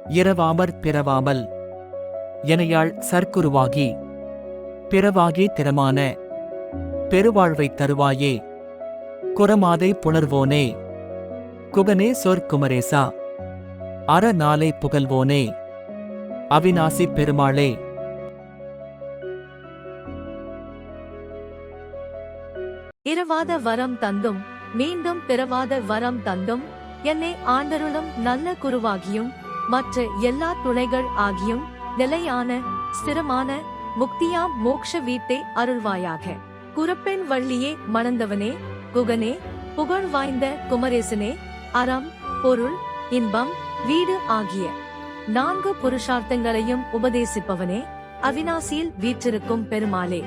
இரவாமற் பிறவாமல் எனையாள் சர்க்குருவாகி பிறவாகி திறமான பெருவாழ்வைத் தருவாயே. குரமாதை புணர்வோனே குகனே சொற்குமரேசா அறநாளை புகழ்வோனே அவிநாசி பெருமாளே. இரவாத வரம் தந்தும் மீண்டும் பிறவாத வரம் தந்தும் என்னை ஆண்டருளும் நல்ல குருவாகியும் மற்ற எல்லா துணைகள் ஆகியும் நிலையான ஸ்திரமான முக்தியாம் மோக்ஷ வீட்டை அருள்வாயாக. குரப்பெண் வள்ளியே மணந்தவனே குகனே புகழ் வாய்ந்த குமரேசனே அறம் பொருள் இன்பம் வீடு ஆகிய 4 புருஷார்த்தங்களையும் உபதேசிப்பவனே அவிநாசியில் வீற்றிருக்கும் பெருமாளே.